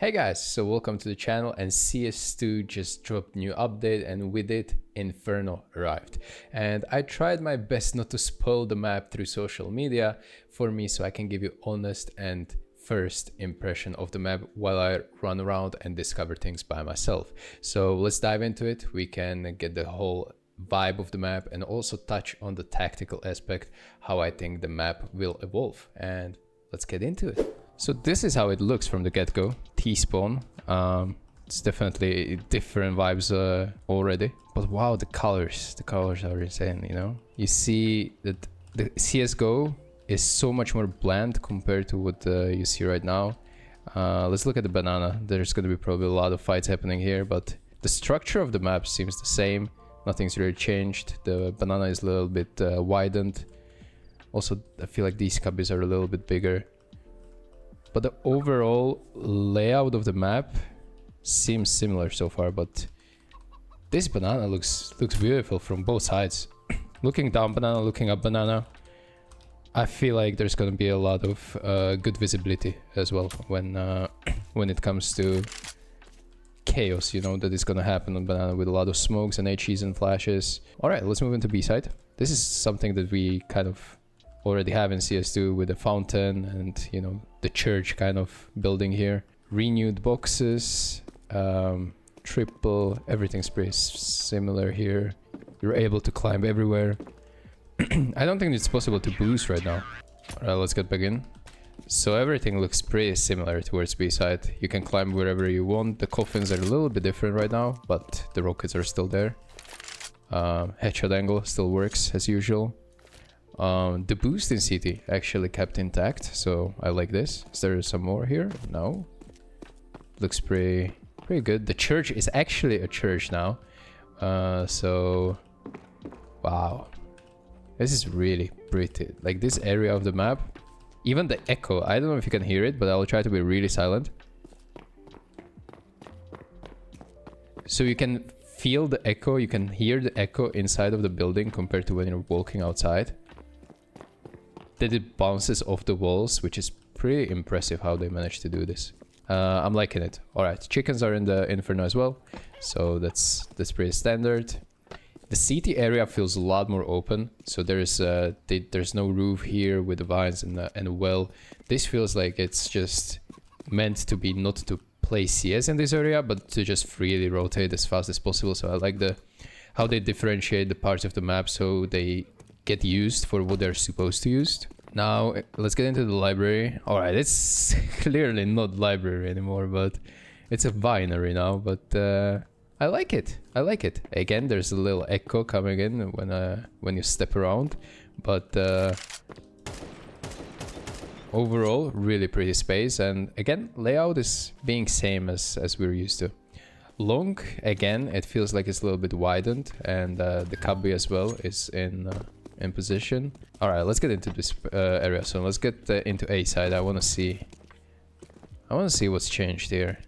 Hey guys, so welcome to the channel, and CS2 just dropped new update, and with it Inferno arrived. And I tried my best not to spoil the map through social media for me, so I can give you honest and first impression of the map while I run around and discover things by myself. So let's dive into it. We can get the whole vibe of the map and also touch on the tactical aspect, how I think the map will evolve, and let's get into it. So this is how it looks from the get-go. T-spawn. It's definitely different vibes already. But wow, the colors are insane, you know? You see that the CSGO is so much more bland compared to what you see right now. Let's look at the banana. There's going to be probably a lot of fights happening here, but the structure of the map seems the same. Nothing's really changed. The banana is a little bit widened. Also, I feel like these cubbies are a little bit bigger. But the overall layout of the map seems similar so far, but this banana looks beautiful from both sides. Looking down banana, looking up banana, I feel like there's gonna be a lot of good visibility as well when it comes to chaos, you know, that is gonna happen on banana with a lot of smokes and HEs and flashes. Alright, let's move into B side. This is something that we kind of already have in CS2 with a fountain and, you know, the church kind of building here. Renewed boxes, triple, everything's pretty similar here. You're able to climb everywhere. I don't think it's possible to boost right now. Alright, let's get back in. So everything looks pretty similar towards B side. You can climb wherever you want. The coffins are a little bit different right now, but the rockets are still there. Headshot angle still works as usual. The boost in CT actually kept intact, so I like this. Is there some more here? No. Looks pretty good. The church is actually a church now. So wow. This is really pretty. Like this area of the map. Even the echo. I don't know if you can hear it, but I will try to be really silent. So you can feel the echo, you can hear the echo inside of the building compared to when you're walking outside. That it bounces off the walls, which is pretty impressive how they managed to do this. I'm liking it. Alright, chickens are in the Inferno as well, so that's pretty standard. The CT area feels a lot more open, so there's no roof here with the vines and a well. This feels like it's just meant to be not to play CS in this area, but to just freely rotate as fast as possible. So I like how they differentiate the parts of the map so they get used for what they're supposed to use. Now let's get into the library. Alright, it's clearly not library anymore, but it's a binary now, but I like it. I like it. Again, there's a little echo coming in when you step around, but overall really pretty space, and again layout is being same as we're used to. Long, again, it feels like it's a little bit widened, and the cubby as well is in position. All right, let's get into this area. So let's get into A side. I want to see what's changed here.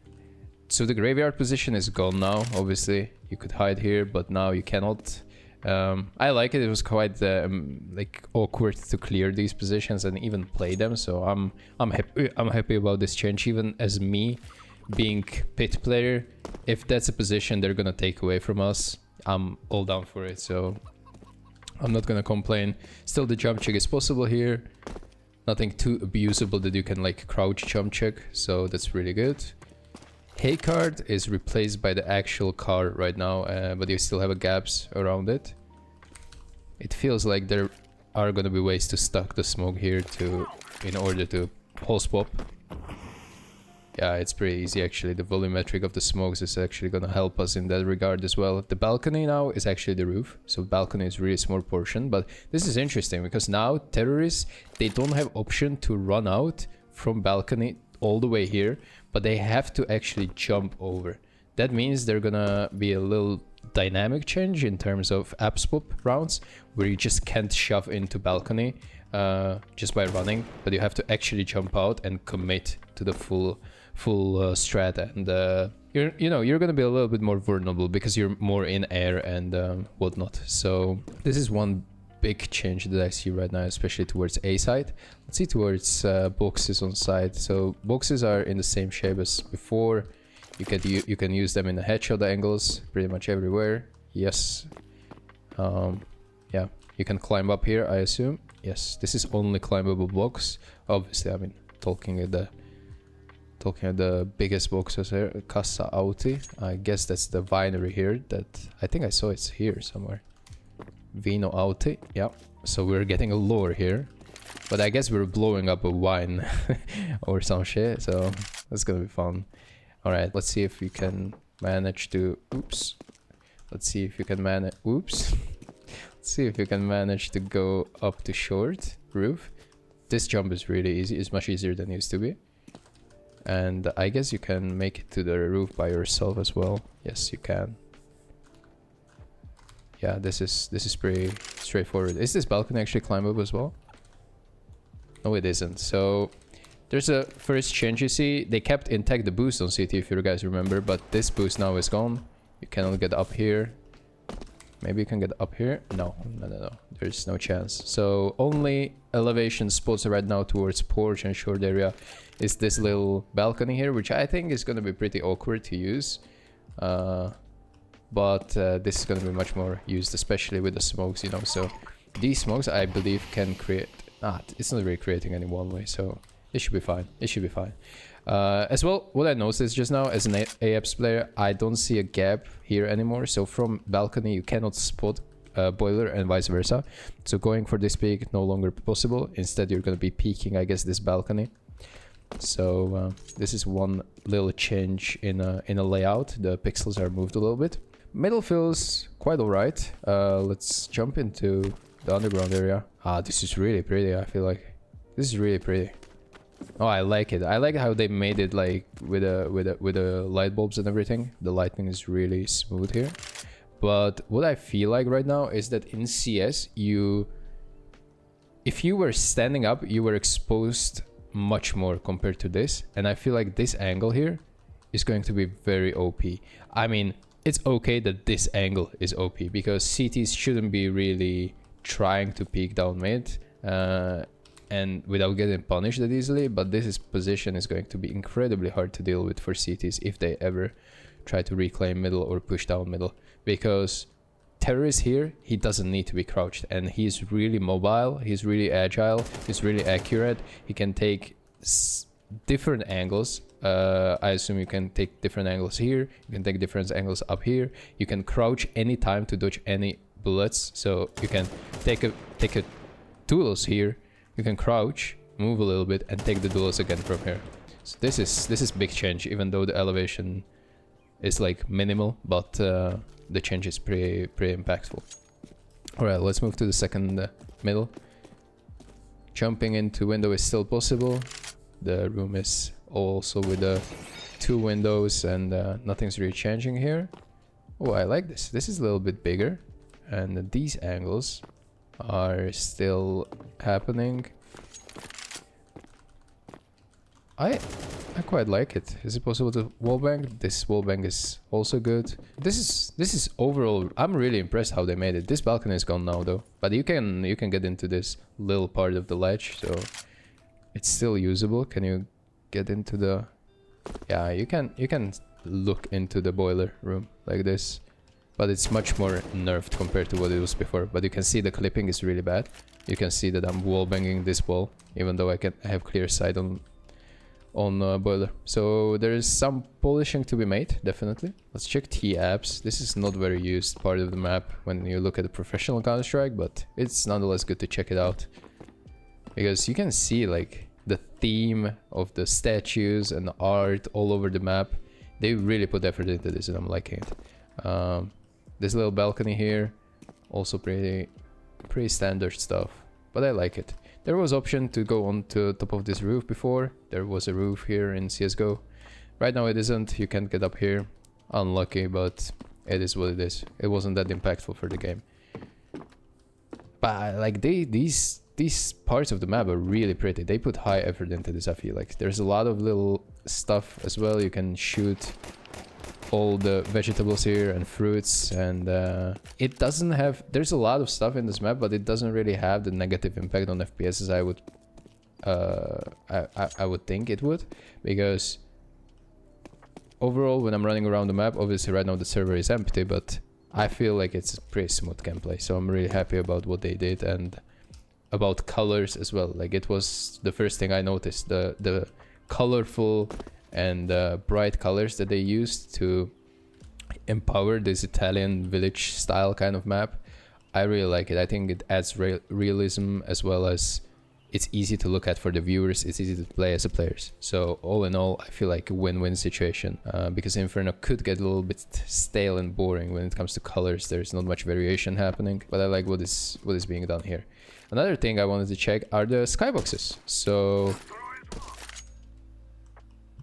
So the graveyard position is gone now. Obviously, you could hide here, but now you cannot. I like it. It was quite like awkward to clear these positions and even play them. So I'm happy about this change. Even as me being pit player, if that's a position they're gonna take away from us, I'm all down for it. So I'm not gonna complain. Still, the jump check is possible here. Nothing too abusable that you can like crouch jump check, so that's really good. Hay card is replaced by the actual car right now, but you still have gaps around it. It feels like there are gonna be ways to stack the smoke here in order to pulse pop. Yeah, it's pretty easy actually. The volumetric of the smokes is actually gonna help us in that regard as well. The balcony now is actually the roof, so balcony is really small portion, but this is interesting because now terrorists, they don't have option to run out from balcony all the way here, but they have to actually jump over. That means they're gonna be a little dynamic change in terms of AppSwap rounds, where you just can't shove into balcony just by running, but you have to actually jump out and commit to the full strat, and you're gonna be a little bit more vulnerable because you're more in air and whatnot. So this is one big change that I see right now, especially towards A side. Let's see towards boxes on side. So boxes are in the same shape as before. You can use them in the headshot angles pretty much everywhere. Yes. Yeah, you can climb up here, I assume. Yes, this is only climbable box. Obviously, I mean, talking at the biggest boxes here. Casa Auti. I guess that's the winery here. That I think I saw it's here somewhere. Vino Auti. Yeah. So we're getting a lore here, but I guess we're blowing up a wine or some shit. So that's gonna be fun. All right. Let's see if we can manage to. Oops. Let's see if you can manage. Oops. Let's see if you can manage to go up to short roof. This jump is really easy. It's much easier than it used to be. And I guess you can make it to the roof by yourself as well. Yes, you can. Yeah, this is pretty straightforward. Is this balcony actually climbable as well? No, it isn't. So there's a first change you see. They kept intact the boost on CT, if you guys remember, but this boost now is gone. You cannot get up here. Maybe you can get up here. No. There's no chance. So only elevation spots right now towards porch and short area is this little balcony here, which I think is going to be pretty awkward to use. But this is going to be much more used, especially with the smokes, you know. So these smokes, I believe, can create... it's not really creating any one-way, so it should be fine. It should be fine. As well, what I noticed just now as an Apeks player, I don't see a gap here anymore. So from balcony, you cannot spot boiler and vice versa. So going for this peak no longer possible. Instead, you're going to be peeking, I guess, this balcony. So this is one little change in a layout. The pixels are moved a little bit. Middle feels quite alright. Let's jump into the underground area. This is really pretty. I feel like this is really pretty. Oh, I like it. I like how they made it like with the light bulbs and everything. The lighting is really smooth here. But what I feel like right now is that in CS, if you were standing up, you were exposed much more compared to this. And I feel like this angle here is going to be very OP. I mean, it's okay that this angle is OP because CTs shouldn't be really trying to peek down mid. And without getting punished that easily, but this position is going to be incredibly hard to deal with for CTs if they ever try to reclaim middle or push down middle, because Terrorist here, he doesn't need to be crouched, and he's really mobile, he's really agile, he's really accurate, he can take different angles. I assume you can take different angles here, you can take different angles up here, you can crouch anytime to dodge any bullets, so you can take a tools here. You can crouch, move a little bit, and take the duels again from here. So this is big change, even though the elevation is like minimal, but the change is pretty impactful. All right, let's move to the second middle. Jumping into window is still possible. The room is also with the 2 windows, and nothing's really changing here. Oh, I like this. This is a little bit bigger, and these angles are still happening. I quite like it. Is it possible to wallbang? This wallbang is also good. This is overall, I'm really impressed how they made it. This balcony is gone now though, but you can get into this little part of the ledge, so it's still usable. Can you get into the... Yeah, you can look into the boiler room like this. But it's much more nerfed compared to what it was before. But you can see the clipping is really bad. You can see that I'm wallbanging this wall, even though I have clear sight on boiler. So there is some polishing to be made, definitely. Let's check T-apps. This is not very used part of the map when you look at the professional Counter-Strike, but it's nonetheless good to check it out. Because you can see like the theme of the statues and the art all over the map. They really put effort into this and I'm liking it. This little balcony here, also pretty standard stuff, but I like it. There was option to go on to top of this roof before. There was a roof here in CSGO. Right now it isn't. You can't get up here. Unlucky, but it is what it is. It wasn't that impactful for the game. But like these parts of the map are really pretty. They put high effort into this. I feel like there's a lot of little stuff as well. You can shoot all the vegetables here and fruits, and it doesn't have, there's a lot of stuff in this map, but it doesn't really have the negative impact on FPS as I would think it would, because overall when I'm running around the map, obviously right now the server is empty, but I feel like it's pretty smooth gameplay, so I'm really happy about what they did, and about colors as well. Like, it was the first thing I noticed, the colorful and bright colors that they used to empower this Italian village style kind of map. I really like it. I think it adds realism, as well as it's easy to look at for the viewers. It's easy to play as a players. So all in all, I feel like a win-win situation, because Inferno could get a little bit stale and boring when it comes to colors. There's not much variation happening, but I like what is being done here. Another thing I wanted to check are the skyboxes. So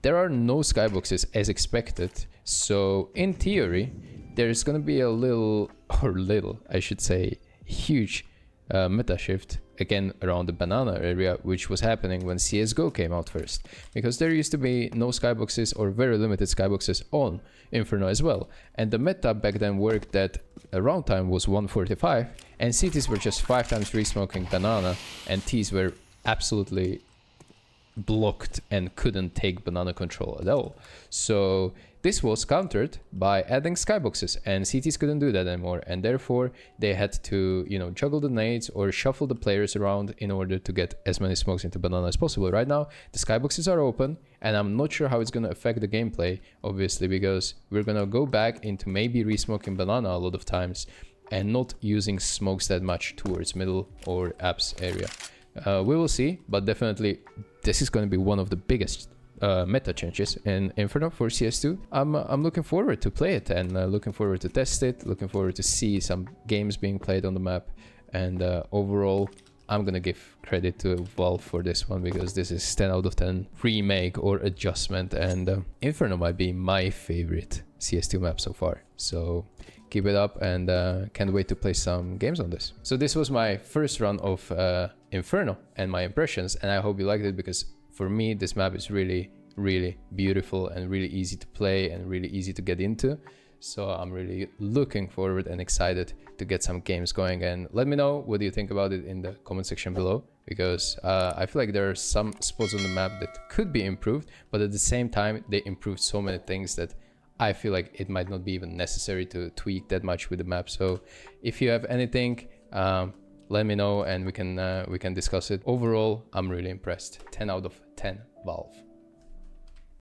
there are no skyboxes as expected, so in theory there's gonna be a I should say huge meta shift again around the banana area, which was happening when CSGO came out first, because there used to be no skyboxes or very limited skyboxes on Inferno as well, and the meta back then worked that round time was 145 and cities were just 5 times re-smoking banana, and T's were absolutely blocked and couldn't take banana control at all. So this was countered by adding skyboxes, and CTs couldn't do that anymore, and therefore they had to, you know, juggle the nades or shuffle the players around in order to get as many smokes into banana as possible. Right now the skyboxes are open, and I'm not sure how it's going to affect the gameplay, obviously, because we're going to go back into maybe re-smoking banana a lot of times and not using smokes that much towards middle or apps area. We will see, but definitely this is going to be one of the biggest meta changes in Inferno for CS2. I'm looking forward to play it, and looking forward to test it, looking forward to see some games being played on the map, and overall I'm gonna give credit to Valve for this one, because this is 10 out of 10 remake or adjustment, and Inferno might be my favorite CS2 map so far. So keep it up, and can't wait to play some games on this. So this was my first run of Inferno and my impressions, and I hope you liked it, because for me this map is really beautiful and really easy to play and really easy to get into. So I'm really looking forward and excited to get some games going, and let me know what you think about it in the comment section below, because I feel like there are some spots on the map that could be improved, but at the same time they improved so many things that I feel like it might not be even necessary to tweak that much with the map. So if you have anything, let me know, and we can discuss it. Overall, I'm really impressed. 10 out of 10 Valve.